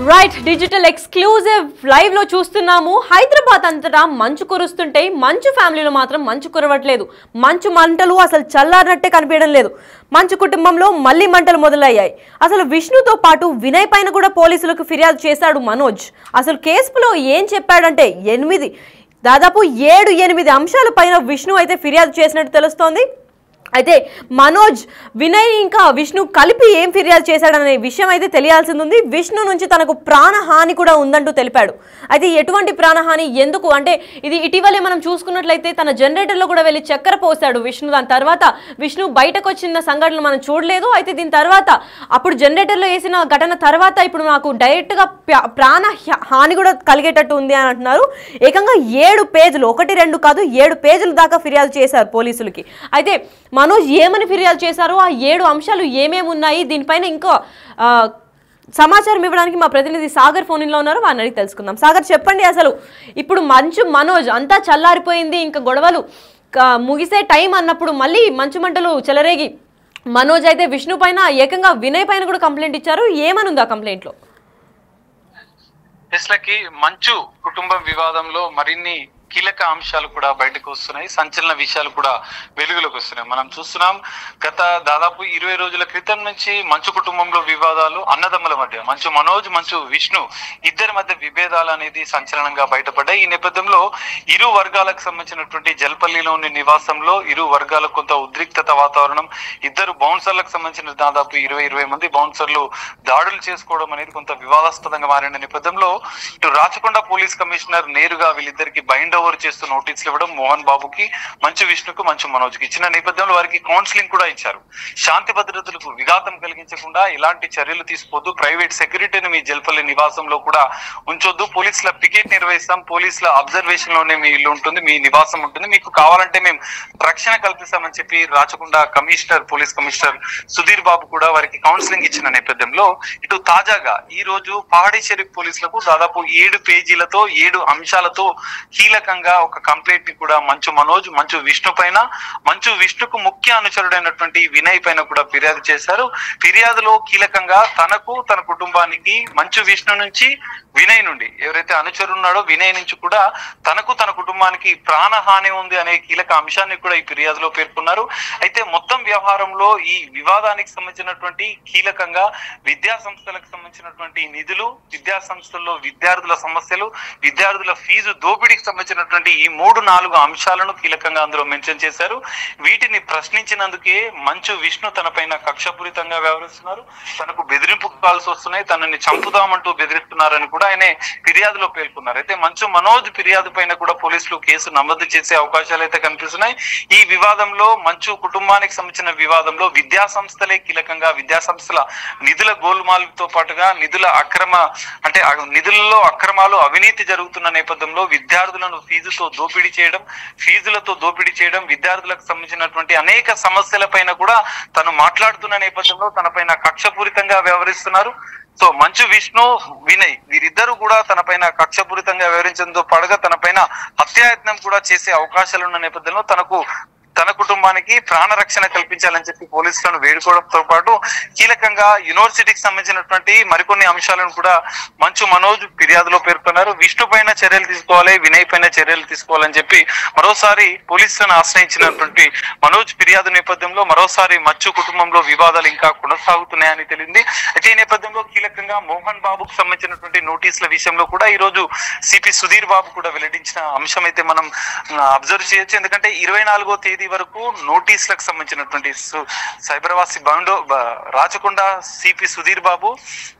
Right digital exclusive live లో చూస్తున్నాము. హైదరాబాద్ అంతటా మంచు కురుస్తుంటే మంచు ఫ్యామిలీలో మాత్రం మంచు కురవట్లేదు. మంచు మంటలు అసలు చల్లారినట్టే కనిపించడం లేదు. మంచు కుటుంబంలో మళ్ళీ మంటలు మొదలయ్యాయి. అసలు విష్ణుతో పాటు వినయ్ పైన కూడా పోలీసులకు ఫిర్యాదు చేశాడు మనోజ్. అసలు కేసులో ఏం చెప్పాడంటే దాదాపు 7-8 అంశాల పైన విష్ణు అయితే ఫిర్యాదు చేసినట్టు తెలుస్తోంది. అయితే మనోజ్, వినయ్ ఇంకా విష్ణు కలిపి ఏం ఫిర్యాదు చేశాడనే విషయం అయితే తెలియాల్సింది ఉంది. విష్ణు నుంచి తనకు ప్రాణహాని కూడా ఉందంటూ తెలిపాడు. అయితే ఎటువంటి ప్రాణహాని, ఎందుకు అంటే ఇది ఇటీవలే మనం చూసుకున్నట్లయితే తన జనరేటర్లో కూడా వెళ్ళి చక్కెర పోసాడు విష్ణు. దాని తర్వాత విష్ణు బయటకు వచ్చిన సంఘటనలు మనం చూడలేదు. అయితే దీని తర్వాత అప్పుడు జనరేటర్లో వేసిన ఘటన తర్వాత ఇప్పుడు నాకు డైరెక్ట్గా ప్రాణ హాని కూడా కలిగేటట్టు ఉంది అని అంటున్నారు. ఏకంగా 7 పేజీలు, 1-2 కాదు 7 పేజీల దాకా ఫిర్యాదు చేశారు పోలీసులకి. అయితే మనోజ్ ఏమని ఫిర్యాదు చేశారో, ఆ 7 అంశాలు ఏమేమి ఉన్నాయి, దీనిపైన ఇంకో సమాచారం ఇవ్వడానికి మా ప్రతినిధి సాగర్ ఫోన్ ఇన్లో ఉన్నారు. వారిని అడిగి తెలుసుకుందాం. సాగర్, చెప్పండి, అసలు ఇప్పుడు మనోజ్ అంతా చల్లారిపోయింది, ఇంకా గొడవలు ముగిసే టైం అన్నప్పుడు మళ్ళీ మంచు మంటలు చెలరేగి మనోజ్ అయితే విష్ణు పైన, ఏకంగా వినయ్ పైన కూడా కంప్లైంట్ ఇచ్చారు. ఏమనుంది ఆ కంప్లైంట్లో? మంచు కుటుంబ వివాదంలో మరిన్ని కీలక అంశాలు కూడా బయటకు వస్తున్నాయి. సంచలన విషయాలు కూడా వెలుగులోకి వస్తున్నాయి. మనం చూస్తున్నాం, గత దాదాపు 20 రోజుల క్రితం నుంచి మంచు కుటుంబంలో వివాదాలు, అన్నదమ్ముల మధ్య మంచు మనోజ్, మంచు విష్ణు ఇద్దరి మధ్య విభేదాలు అనేది సంచలనంగా బయటపడ్డాయి. ఈ నేపథ్యంలో ఇరు వర్గాలకు సంబంధించినటువంటి జల్పల్లిలోని నివాసంలో ఇరు వర్గాలకు కొంత ఉద్రిక్తత వాతావరణం, ఇద్దరు బౌన్సర్లకు సంబంధించిన దాదాపు 20 మంది బౌన్సర్లు దాడులు చేసుకోవడం అనేది కొంత వివాదాస్పదంగా మారిన నేపథ్యంలో ఇటు రాచకొండ పోలీస్ కమిషనర్ నేరుగా వీళ్ళిద్దరికి బైండ్ ఓవర్ చేస్తూ నోటీసులు ఇవ్వడం, మోహన్ బాబుకి, మంచు విష్ణుకు, మంచు మనోజ్కి ఇచ్చిన నేపథ్యంలో వారికి కౌన్సిలింగ్ కూడా ఇచ్చారు. శాంతి భద్రతలకు విఘాతం కలిగించకుండా ఇలాంటి చర్యలు తీసుకోవద్దు, ప్రైవేట్ సెక్యూరిటీని మీ జల్పల్లి నివాసంలో కూడా ఉంచొద్దు, పోలీసుల పికెట్ నిర్వహిస్తాం, పోలీసుల అబ్జర్వేషన్ లోనే మీ ఇల్లు ఉంటుంది, మీ నివాసం ఉంటుంది, మీకు కావాలంటే మేము రక్షణ కల్పిస్తామని చెప్పి రాచకొండ పోలీస్ కమిషనర్ సుధీర్ బాబు కూడా వారికి కౌన్సిలింగ్ ఇచ్చిన నేపథ్యంలో ఇటు తాజాగా ఈ రోజు పహాడీ షరీఫ్ పోలీసులకు దాదాపు 7 పేజీలతో 7 అంశాలతో కీలకంగా ఒక కంప్లైంట్ ని కూడా మంచు మనోజ్, మంచు విష్ణు పైన, మంచు విష్ణుకు ముఖ్య అనుచరుడైనటువంటి వినయ్ పైన కూడా ఫిర్యాదు చేశారు. ఫిర్యాదులో కీలకంగా తనకు, తన కుటుంబానికి, మంచు విష్ణు నుంచి, వినయ్ నుండి ఎవరైతే అనుచరు ఉన్నాడో వినయ్ నుంచి కూడా తనకు, తన కుటుంబానికి ప్రాణహాని ఉంది అనే కీలక అంశాన్ని కూడా ఈ ఫిర్యాదులో పేర్కొన్నారు. అయితే మొత్తం వ్యవహారంలో ఈ వివాదానికి సంబంధించినటువంటి కీలకంగా విద్యా సంస్థలకు సంబంధించినటువంటి నిధులు, విద్యా సంస్థల్లో విద్యార్థుల సమస్యలు, విద్యార్థుల ఫీజు దోపిడీకి సంబంధించినటువంటి ఈ 3-4 అంశాలను కీలకంగా అందులో మెన్షన్ చేశారు. వీటిని ప్రశ్నించినందుకే మంచు విష్ణు తన పైన కక్షపూరితంగా వ్యవహరిస్తున్నారు, తనకు బెదిరింపు కాల్స్ వస్తున్నాయి, తనని చంపుదామంటూ బెదిరిస్తున్నారని కూడా ఆయన ఫిర్యాదులో పేర్కొన్నారు. అయితే మంచు మనోజ్ ఫిర్యాదు పైన కూడా పోలీసులు కేసు నమోదు చేసే అవకాశాలు అయితే కనిపిస్తున్నాయి. ఈ వివాదంలో, మంచు కుటుంబానికి సంబంధించిన వివాదంలో విద్యా సంస్థలే కీలకంగా, విద్యా సంస్థల నిధుల గోల్మాల్తో పాటుగా నిధులలో అక్రమాలు, అవినీతి జరుగుతున్న నేపథ్యంలో విద్యార్థులను ఫీజులతో దోపిడీ చేయడం, విద్యార్థులకు సంబంధించినటువంటి అనేక సమస్యల పైన కూడా తను మాట్లాడుతున్న నేపథ్యంలో తన పైన కక్షపూరితంగా వ్యవహరిస్తున్నారు. సో మంచు విష్ణు, వినయ్ వీరిద్దరూ కూడా తన పైన కక్షపూరితంగా వ్యవహరించడంతో పాటుగా తన పైన హత్యాయత్నం కూడా చేసే అవకాశాలు ఉన్న నేపథ్యంలో తన కుటుంబానికి ప్రాణరక్షణ కల్పించాలని చెప్పి పోలీసులను వేడుకోవడంతో పాటు కీలకంగా యూనివర్సిటీకి సంబంధించినటువంటి మరికొన్ని అంశాలను కూడా మంచు మనోజ్ ఫిర్యాదులో పేర్కొన్నారు. విష్ణు పైన చర్యలు తీసుకోవాలి, వినయ్ పైన చర్యలు తీసుకోవాలని చెప్పి మరోసారి పోలీసులను ఆశ్రయించినటువంటి మనోజ్ ఫిర్యాదు నేపథ్యంలో మరోసారి మంచు కుటుంబంలో వివాదాలు ఇంకా కొనసాగుతున్నాయని తెలిసింది. అయితే ఈ నేపథ్యంలో కీలకంగా మోహన్ బాబుకు సంబంధించినటువంటి నోటీసుల విషయంలో కూడా ఈ రోజు సిపి సుధీర్ బాబు కూడా వెల్లడించిన అంశం అయితే మనం అబ్జర్వ్ చేయొచ్చు. ఎందుకంటే 24వ తేదీ వరకు నోటీసులకు సంబంధించినటువంటి సైబరాబాద్ రాచకొండ సిపి సుధీర్ బాబు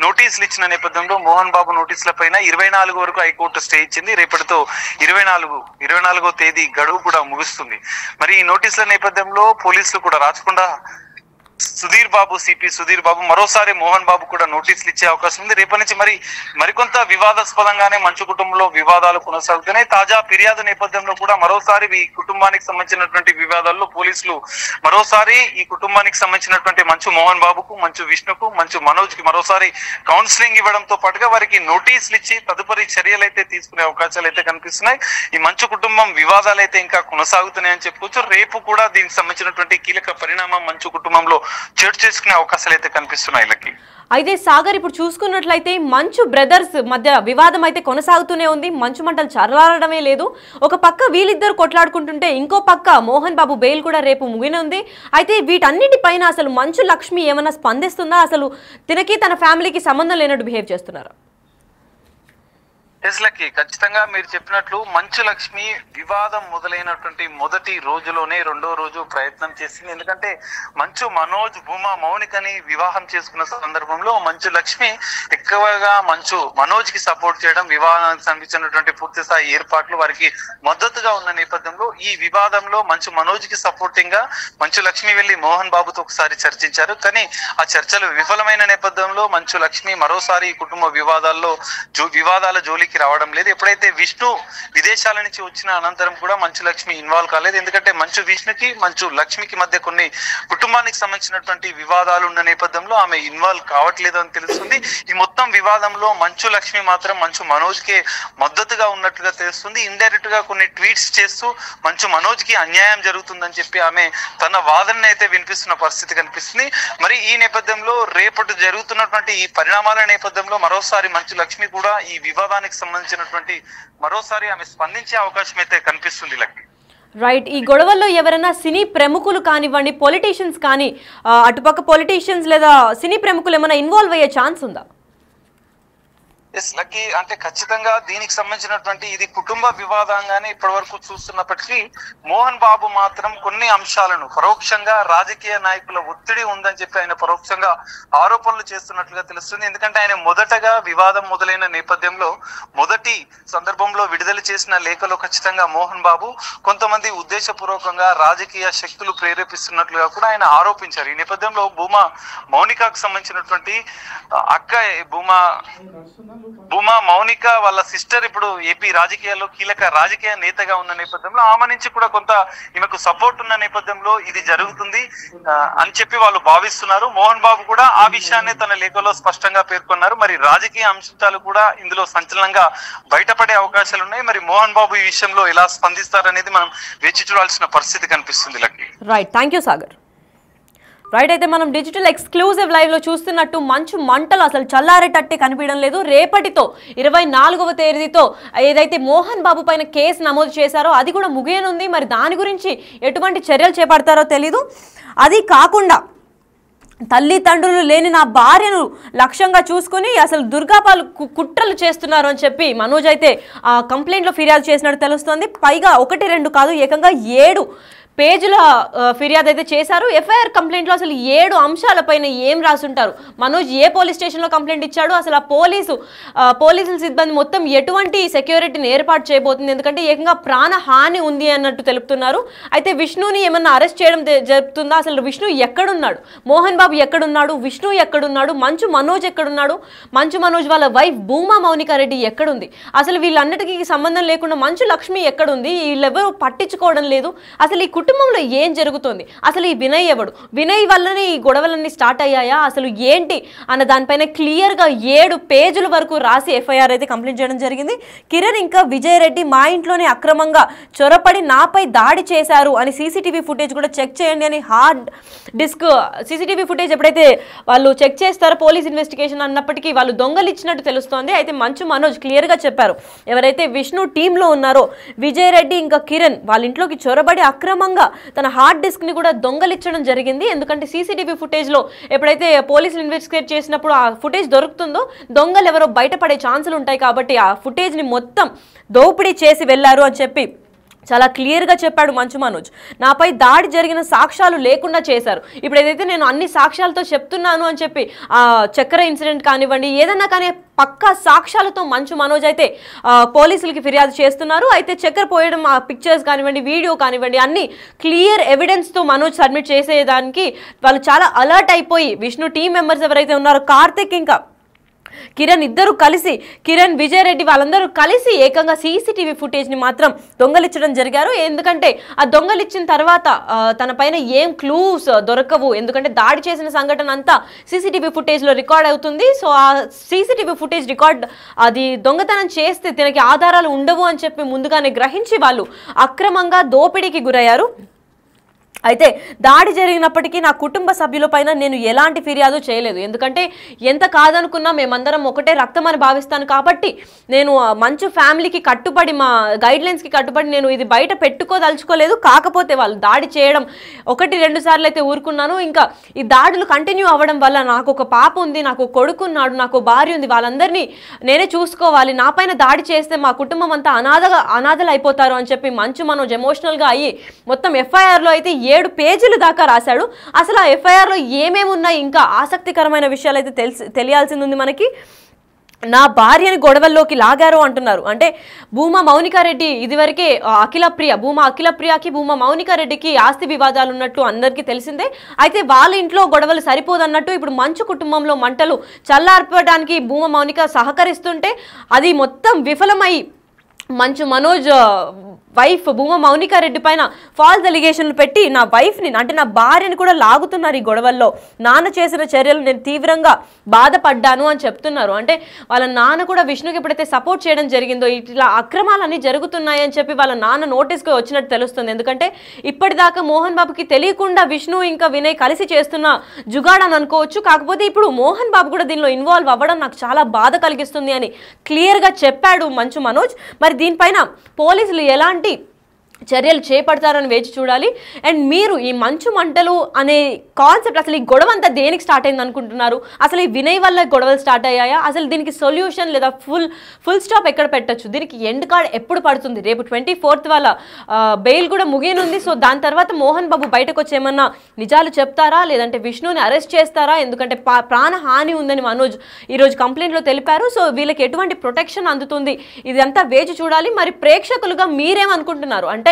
నోటీసులు ఇచ్చిన నేపథ్యంలో మోహన్ బాబు నోటీసుల పైన 24 వరకు హైకోర్టు స్టే ఇచ్చింది. రేపటితో 24వ తేదీ గడువు కూడా ముగుస్తుంది. మరి ఈ నోటీసుల నేపథ్యంలో పోలీసులు కూడా రాచకొండ సిపి సుధీర్ బాబు మరోసారి మోహన్ బాబు కూడా నోటీసులు ఇచ్చే అవకాశం ఉంది. రేపటి నుంచి మరికొంత వివాదాస్పదంగానే మంచు కుటుంబంలో వివాదాలు కొనసాగుతున్నాయి. తాజా ఫిర్యాదు నేపథ్యంలో కూడా మరోసారి ఈ కుటుంబానికి సంబంధించినటువంటి వివాదాల్లో పోలీసులు మరోసారి ఈ కుటుంబానికి సంబంధించినటువంటి మంచు మోహన్ బాబుకు, మంచు విష్ణుకు, మంచు మనోజ్ కి మరోసారి కౌన్సిలింగ్ ఇవ్వడంతో పాటుగా వారికి నోటీసులు ఇచ్చి తదుపరి చర్యలు అయితే తీసుకునే అవకాశాలు అయితే కనిపిస్తున్నాయి. ఈ మంచు కుటుంబం వివాదాలు అయితే ఇంకా కొనసాగుతున్నాయని చెప్పుకోవచ్చు. రేపు కూడా దీనికి సంబంధించినటువంటి కీలక పరిణామం మంచు కుటుంబంలో చర్చ చేసుకునే అవకాశాలు అయితే కనిపిస్తున్నాయి. అయితే సాగర్ ఇప్పుడు చూసుకున్నట్లయితే మంచు బ్రదర్స్ మధ్య వివాదం అయితే కొనసాగుతూనే ఉంది. మంచు మంటలు చల్లారడమే లేదు. ఒక పక్క వీళ్ళిద్దరు కొట్లాడుకుంటుంటే ఇంకో పక్క మోహన్ బాబు బెయిల్ కూడా రేపు ముగినుంది. అయితే వీటన్నిటిపైన అసలు మంచు లక్ష్మి ఏమైనా స్పందిస్తుందా? అసలు తినకి తన ఫ్యామిలీకి సంబంధం లేనట్టు బిహేవ్ చేస్తున్నారా? ఎస్లకి ఖచ్చితంగా మీరు చెప్పినట్లు మంచు లక్ష్మి వివాదం మొదలైనటువంటి మొదటి రోజులోనే రెండో రోజు ప్రయత్నం చేసింది. ఎందుకంటే మంచు మనోజ్ భూమా మౌనికని వివాహం చేసుకున్న సందర్భంలో మంచు లక్ష్మి ఎక్కువగా మంచు మనోజ్ కి సపోర్ట్ చేయడం, వివాహానికి సంబంధించినటువంటి పూర్తి స్థాయి ఏర్పాట్లు వారికి మద్దతుగా ఉన్న నేపథ్యంలో ఈ వివాదంలో మంచు మనోజ్ కి సపోర్టింగ్ గా మంచు లక్ష్మి వెళ్లి మోహన్ బాబుతో ఒకసారి చర్చించారు. కానీ ఆ చర్చలు విఫలమైన నేపథ్యంలో మంచు లక్ష్మి మరోసారి ఈ కుటుంబ వివాదాల జోలికి రావడం లేదు. ఎప్పుడైతే విష్ణు విదేశాల నుంచి వచ్చిన అనంతరం కూడా మంచు లక్ష్మి ఇన్వాల్వ్ కాలేదు. ఎందుకంటే విష్ణుకి మంచు లక్ష్మికి మధ్య కొన్ని కుటుంబానికి సంబంధించినటువంటి వివాదాలు ఉన్న నేపథ్యంలో ఆమె ఇన్వాల్వ్ కావట్లేదు అని తెలుస్తుంది. ఈ మొత్తం వివాదంలో మంచు లక్ష్మి మాత్రం మంచు మనోజ్ కి మద్దతుగా ఉన్నట్లుగా తెలుస్తుంది. ఇండైరెక్ట్ గా కొన్ని ట్వీట్స్ చేస్తూ మంచు మనోజ్ కి అన్యాయం జరుగుతుందని చెప్పి ఆమె తన వాదనని అయితే వినిపిస్తున్న పరిస్థితి కనిపిస్తుంది. మరి ఈ నేపథ్యంలో రేపటి జరుగుతున్నటువంటి ఈ పరిణామాల నేపథ్యంలో మరోసారి మంచు లక్ష్మి కూడా ఈ వివాదానికి సంబంధించినటువంటి మరోసారి ఆమె స్పందించే అవకాశం అయితే కనిపిస్తుంది. లక్ష్మి రైట్. ఈ గొడవల్లో ఎవరైనా సినీ ప్రముఖులు కానివ్వండి, పొలిటీషియన్స్ కానీ, అటుపక్క పొలిటీషియన్స్ లేదా సినీ ప్రముఖులు ఏమైనా ఇన్వాల్వ్ అయ్యే ఛాన్స్ ఉందా? ఎస్ లక్కీ, అంటే ఖచ్చితంగా దీనికి సంబంధించినటువంటి ఇది కుటుంబ వివాదంగానే ఇప్పటి వరకు చూస్తున్నప్పటికీ మోహన్ బాబు మాత్రం కొన్ని అంశాలను పరోక్షంగా రాజకీయ నాయకుల ఒత్తిడి ఉందని చెప్పి ఆయన పరోక్షంగా ఆరోపణలు చేస్తున్నట్లుగా తెలుస్తుంది. ఎందుకంటే ఆయన మొదటగా వివాదం మొదలైన నేపథ్యంలో మొదటి సందర్భంలో విడుదల చేసిన లేఖలో ఖచ్చితంగా మోహన్ బాబు కొంతమంది ఉద్దేశపూర్వకంగా రాజకీయ శక్తులు ప్రేరేపిస్తున్నట్లుగా కూడా ఆయన ఆరోపించారు. ఈ నేపథ్యంలో భూమా మౌనికకు సంబంధించినటువంటి అక్క భూమా మౌనిక వాళ్ళ సిస్టర్ ఇప్పుడు ఏపీ రాజకీయాల్లో కీలక రాజకీయ నేతగా ఉన్న నేపథ్యంలో ఆమె నుంచి కూడా కొంత ఈమెకు సపోర్ట్ ఉన్న నేపథ్యంలో ఇది జరుగుతుంది అని చెప్పి వాళ్ళు భావిస్తున్నారు. మోహన్ బాబు కూడా ఆ విషయాన్ని తన లేఖలో స్పష్టంగా పేర్కొన్నారు. మరి రాజకీయ అంశాలు కూడా ఇందులో సంచలనంగా బయటపడే అవకాశాలు ఉన్నాయి. మరి మోహన్ బాబు ఈ విషయంలో ఎలా స్పందిస్తారనేది మనం వేచి చూడాల్సిన పరిస్థితి కనిపిస్తుంది. Lucky right, thank you Sagar. Right, అయితే మనం డిజిటల్ ఎక్స్క్లూజివ్ లైవ్లో చూస్తున్నట్టు మంచు మంటలు అసలు చల్లారేటట్టే కనిపించడం లేదు. రేపటితో 24వ తేదీతో ఏదైతే మోహన్ బాబు పైన కేసు నమోదు చేశారో అది కూడా ముగియనుంది. మరి దాని గురించి ఎటువంటి చర్యలు చేపడతారో తెలీదు. అది కాకుండా తల్లిదండ్రులు లేని నా భార్యను లక్ష్యంగా చూసుకుని అసలు దుర్గాపాలు కుట్రలు చేస్తున్నారు అని చెప్పి మనోజ్ అయితే ఆ కంప్లైంట్లో ఫిర్యాదు చేసినట్టు తెలుస్తోంది. పైగా 1, 2 కాదు, ఏకంగా 7 పేజీల ఫిర్యాదు అయితే చేశారు. ఎఫ్ఐఆర్ కంప్లైంట్లో అసలు 7 అంశాలపైన ఏం రాసుంటారు, మనోజ్ ఏ పోలీస్ స్టేషన్లో కంప్లైంట్ ఇచ్చాడు, అసలు ఆ పోలీసుల సిబ్బంది మొత్తం ఎటువంటి సెక్యూరిటీని ఏర్పాటు చేయబోతుంది, ఎందుకంటే ఏకంగా ప్రాణహాని ఉంది అన్నట్టు తెలుపుతున్నారు. అయితే విష్ణుని ఏమన్నా అరెస్ట్ చేయడం జరుగుతుందా, అసలు విష్ణు ఎక్కడున్నాడు, మోహన్ బాబు ఎక్కడున్నాడు, విష్ణు ఎక్కడున్నాడు, మంచు మనోజ్ ఎక్కడున్నాడు, మంచు మనోజ్ వాళ్ళ వైఫ్ భూమా మౌనికారెడ్డి ఎక్కడుంది, అసలు వీళ్ళన్నిటికీ సంబంధం లేకుండా మంచు లక్ష్మి ఎక్కడుంది, వీళ్ళెవరూ పట్టించుకోవడం లేదు, అసలు ఈ కుటుంబంలో ఏం జరుగుతుంది, అసలు ఈ వినయ్ ఎవడు, వినయ్ వల్లనే ఈ గొడవలన్నీ స్టార్ట్ అయ్యాయా, అసలు ఏంటి అన్న దానిపైన క్లియర్గా 7 పేజీల వరకు రాసి ఎఫ్ఐఆర్ అయితే కంప్లైంట్ చేయడం జరిగింది. కిరణ్ ఇంకా విజయ్ రెడ్డి మా ఇంట్లోనే అక్రమంగా చొరపడి నాపై దాడి చేశారు అని సీసీటీవీ ఫుటేజ్ కూడా చెక్ చేయండి అని హార్డ్ డిస్క్ సీసీటీవీ ఫుటేజ్ ఎప్పుడైతే వాళ్ళు చెక్ చేస్తారో పోలీస్ ఇన్వెస్టిగేషన్ అన్నప్పటికీ వాళ్ళు దొంగలు ఇచ్చినట్టు తెలుస్తోంది. అయితే మంచు మనోజ్ క్లియర్గా చెప్పారు, ఎవరైతే విష్ణు టీంలో ఉన్నారో విజయ్ రెడ్డి ఇంకా కిరణ్ వాళ్ళ ఇంట్లోకి చొరబడి అక్రమంగా తన హార్డ్ డిస్క్ ని కూడా దొంగలించడం జరిగింది. ఎందుకంటే సీసీటీవీ ఫుటేజ్ లో ఎప్పుడైతే పోలీసులు ఇన్వెస్టిగేట్ చేసినప్పుడు ఆ ఫుటేజ్ దొరుకుతుందో దొంగలు ఎవరో బయటపడే ఛాన్సులు ఉంటాయి, కాబట్టి ఆ ఫుటేజ్ ని మొత్తం దోపిడీ చేసి వెళ్లారు అని చెప్పి చాలా క్లియర్గా చెప్పాడు మంచు మనోజ్. నాపై దాడి జరిగిన సాక్ష్యాలు లేకుండా చేశారు. ఇప్పుడు ఏదైతే నేను అన్ని సాక్ష్యాలతో చెప్తున్నాను అని చెప్పి ఆ చక్కెర ఇన్సిడెంట్ కానివ్వండి ఏదన్నా కానీ పక్కా సాక్ష్యాలతో మంచు మనోజ్ అయితే పోలీసులకి ఫిర్యాదు చేస్తున్నారు. అయితే చక్కెర పోయడం ఆ పిక్చర్స్ కానివ్వండి వీడియో కానివ్వండి అన్ని క్లియర్ ఎవిడెన్స్తో మనోజ్ సబ్మిట్ చేసేదానికి వాళ్ళు చాలా అలర్ట్ అయిపోయి విష్ణు టీం మెంబర్స్ ఎవరైతే ఉన్నారో కార్తిక్ ఇంకా కిరణ్ ఇద్దరు కలిసి కిరణ్ విజయ్ రెడ్డి వాళ్ళందరూ కలిసి ఏకంగా సీసీటీవీ ఫుటేజ్ని మాత్రం దొంగలిచ్చడం జరిగారు. ఎందుకంటే ఆ దొంగలిచ్చిన తర్వాత తన పైన ఏం క్లూస్ దొరకవు, ఎందుకంటే దాడి చేసిన సంఘటన అంతా సీసీటీవీ ఫుటేజ్లో రికార్డ్ అవుతుంది. సో ఆ సీసీటీవీ ఫుటేజ్ రికార్డ్ అది దొంగతనం చేస్తే తనకి ఆధారాలు ఉండవు అని చెప్పి ముందుగానే గ్రహించి వాళ్ళు అక్రమంగా దోపిడీకి గురయ్యారు. అయితే దాడి జరిగినప్పటికీ నా కుటుంబ సభ్యులపైన నేను ఎలాంటి ఫిర్యాదు చేయలేదు. ఎందుకంటే ఎంత కాదనుకున్నా మేమందరం ఒకటే రక్తం అని భావిస్తాను కాబట్టి నేను మంచు ఫ్యామిలీకి కట్టుబడి, మా గైడ్లైన్స్కి కట్టుబడి నేను ఇది బయట పెట్టుకోదలుచుకోలేదు. కాకపోతే వాళ్ళు దాడి చేయడం 1-2 సార్లు అయితే ఊరుకున్నాను. ఇంకా ఈ దాడులు కంటిన్యూ అవ్వడం వల్ల నాకు ఒక పాప ఉంది, నాకు కొడుకున్నాడు, నాకు భార్య ఉంది, వాళ్ళందరినీ నేనే చూసుకోవాలి. నా పైన దాడి చేస్తే మా కుటుంబం అంతా అనాథలు అయిపోతారు అని చెప్పి మంచు మనోజ్ ఎమోషనల్గా అయ్యి మొత్తం ఎఫ్ఐఆర్లో అయితే 7 పేజీలు దాకా రాశాడు. అసలు ఆ ఎఫ్ఐఆర్లో ఏమేమి ఉన్నాయి, ఇంకా ఆసక్తికరమైన విషయాలు అయితే తెలియాల్సింది ఉంది మనకి. నా భార్యని గొడవల్లోకి లాగారు అంటున్నారు. అంటే భూమా మౌనికారెడ్డి ఇదివరకే భూమా అఖిలప్రియకి భూమా మౌనికారెడ్డికి ఆస్తి వివాదాలు ఉన్నట్టు అందరికీ తెలిసిందే. అయితే వాళ్ళ ఇంట్లో గొడవలు సరిపోదన్నట్టు ఇప్పుడు మంచు కుటుంబంలో మంటలు చల్లార్పడానికి భూమా మౌనిక సహకరిస్తుంటే అది మొత్తం విఫలమై మంచు మనోజ్ వైఫ్ భూమా మౌనికారెడ్డి పైన ఫాల్స్ అలిగేషన్లు పెట్టి నా వైఫ్ని, అంటే నా భార్యని కూడా లాగుతున్నారు ఈ గొడవల్లో. నాన్న చేసిన చర్యలు నేను తీవ్రంగా బాధపడ్డాను అని చెప్తున్నారు. అంటే వాళ్ళ నాన్న కూడా విష్ణుకి ఎప్పుడైతే సపోర్ట్ చేయడం జరిగిందో ఇట్లా అక్రమాలన్నీ జరుగుతున్నాయి అని చెప్పి వాళ్ళ నాన్న నోటీస్కి వచ్చినట్టు తెలుస్తుంది. ఎందుకంటే ఇప్పటిదాకా మోహన్ బాబుకి తెలియకుండా విష్ణు ఇంకా వినయ్ కలిసి చేస్తున్న జుగాడని అనుకోవచ్చు. కాకపోతే ఇప్పుడు మోహన్ బాబు కూడా దీనిలో ఇన్వాల్వ్ అవ్వడం నాకు చాలా బాధ కలిగిస్తుంది అని క్లియర్గా చెప్పాడు మంచు మనోజ్. మరి దీనిపైన పోలీసులు ఎలాంటి చర్యలు చేపడతారని వేచి చూడాలి. అండ్ మీరు ఈ మంచు మంటలు అనే కాన్సెప్ట్, అసలు ఈ గొడవ అంతా దేనికి స్టార్ట్ అయింది అనుకుంటున్నారు? అసలు ఈ వినయ్ వల్ల గొడవలు స్టార్ట్ అయ్యాయా? అసలు దీనికి సొల్యూషన్ లేదా ఫుల్ స్టాప్ ఎక్కడ పెట్టచ్చు? దీనికి ఎండ్ కార్డ్ ఎప్పుడు పడుతుంది? రేపు 24th వాళ్ళ బెయిల్ కూడా ముగియనుంది. సో దాని తర్వాత మోహన్ బాబు బయటకు వచ్చి ఏమన్నా నిజాలు చెప్తారా, లేదంటే విష్ణుని అరెస్ట్ చేస్తారా? ఎందుకంటే ప్రాణహాని ఉందని మనోజ్ ఈరోజు కంప్లైంట్లో తెలిపారు. సో వీళ్ళకి ఎటువంటి ప్రొటెక్షన్ అందుతుంది? ఇదంతా వేచి చూడాలి. మరి ప్రేక్షకులుగా మీరేమనుకుంటున్నారు? అంటే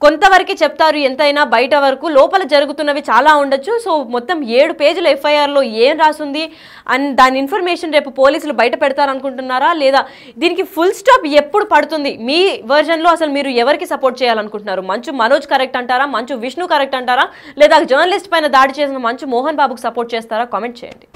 కొంతవరకు చెప్తారు, ఎంతైనా బయట వరకు లోపల జరుగుతున్నవి చాలా ఉండొచ్చు. సో మొత్తం 7 పేజీల ఎఫ్ఐఆర్లో ఏం రాసుంది అండ్ దాని ఇన్ఫర్మేషన్ రేపు పోలీసులు బయట పెడతారనుకుంటున్నారా, లేదా దీనికి ఫుల్ స్టాప్ ఎప్పుడు పడుతుంది? మీ వర్జన్లో అసలు మీరు ఎవరికి సపోర్ట్ చేయాలనుకుంటున్నారు? మంచు మనోజ్ కరెక్ట్ అంటారా, మంచు విష్ణు కరెక్ట్ అంటారా, లేదా జర్నలిస్ట్ పైన దాడి చేసిన మంచు మోహన్ బాబుకు సపోర్ట్ చేస్తారా? కామెంట్ చేయండి.